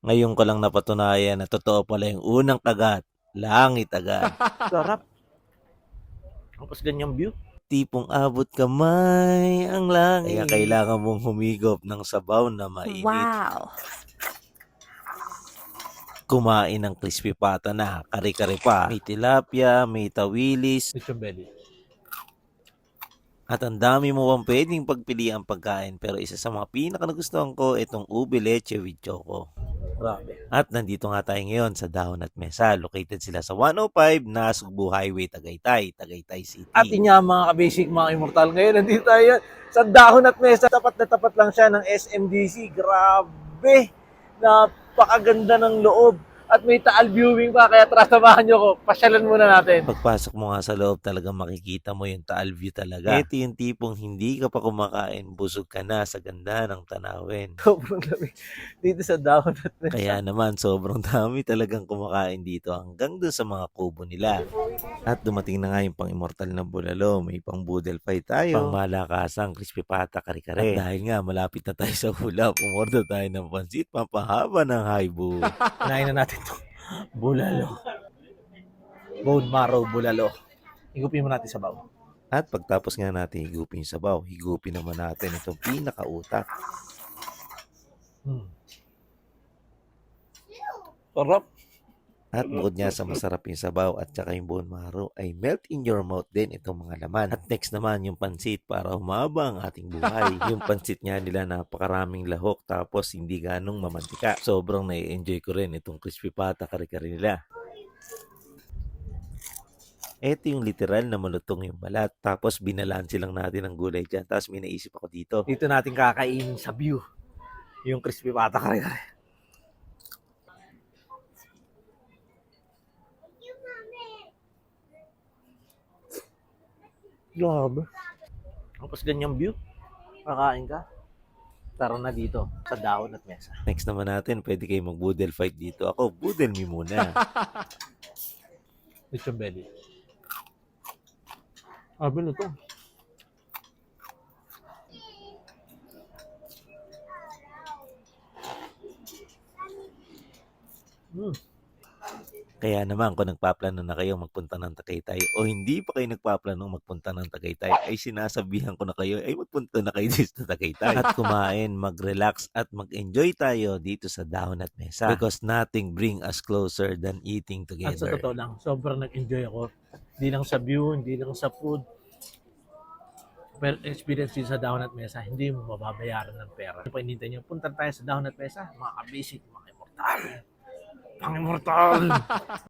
Ngayon ko lang napatunayan na totoo pala yung unang kagat, langit agad. Sarap. Tapos ganyang view. Tipong abot kamay ang langit. Kaya kailangan mong humigop ng sabaw na mainit. Wow! Kumain ng crispy pata na kare-kare pa. May tilapia, may tawilis, Lechon belly. at ang dami mo pang pwedeng pagpilian pagkain. Pero isa sa mga pinaka-nagustuhan ko, itong ube leche with choco. Grabe. At nandito nga tayo ngayon sa Dahon at Mesa. Located sila sa 105 Nasugbu Highway, Tagaytay, Tagaytay City. At inya mga kabasic, mga immortal. Ngayon nandito tayo sa Dahon at Mesa. Tapat na tapat lang siya ng SMDC. Grabe! Napakaganda ng loob. At may taal viewing pa, kaya tara samahan nyo ko. Pasyalan muna natin. Pagpasok mo nga sa loob, talagang makikita mo yung Taal View talaga. Ito yung tipong hindi ka pa kumakain, busog ka na sa ganda ng tanawin. Sobrang lamig dito sa Dahon at Mesa. Kaya naman, sobrang dami talagang kumakain dito hanggang doon sa mga kubo nila. At dumating na nga yung pang-immortal na bulalo. May pang-budel fight tayo. Pang-malakasang crispy pata kare-kare. At dahil nga malapit na tayo sa ulap, umorder tayo ng pansit pampahaba ng haibo. Kinain na natin to. Bulalo. Bone marrow bulalo. Higupin mo natin sa baw. At pagtapos nga natin higupin yung sabaw, higupin naman natin itong pinakautak. Sarap. At bukod nga sa masarap yung sabaw at saka yung bone marrow, ay melt in your mouth din itong mga laman. At next naman yung pansit para humaba ang ating buhay. Yung pansit nga nila napakaraming lahok tapos hindi ganong mamantika. Sobrang nai-enjoy ko rin itong crispy pata kare-kare nila. Ito yung literal na malutong yung balat. Tapos binalansi lang natin ang gulay dyan. Tapos may naisip ako dito. Dito natin kakainin sa view. Yung crispy pata kare-kare. Grabe. Tapos ganyang view. Kakain ka. Tara na dito sa Dahon at Mesa. Next naman natin, pwede kayo mag-budel fight dito. Ako, budel me muna. Lechon belly. Sabi na to. Kaya naman kung nagpaplano na kayo magpunta ng Tagaytay o hindi pa kayo nagpaplano magpunta ng Tagaytay, ay sinasabihan ko na kayo ay magpunta na kayo dito sa Tagaytay. At kumain, mag-relax at mag-enjoy tayo dito sa Dahon at Mesa. Because nothing bring us closer than eating At sa together. totoo lang, sobrang nag-enjoy ako. Hindi lang sa view, hindi lang sa food. Pero experience din sa Dahon at Mesa, hindi mo mababayaran ng pera. Kung paninintay nyo, punta tayo sa Dahon at Mesa, mga kabasic, mga immortal. Pang immortal!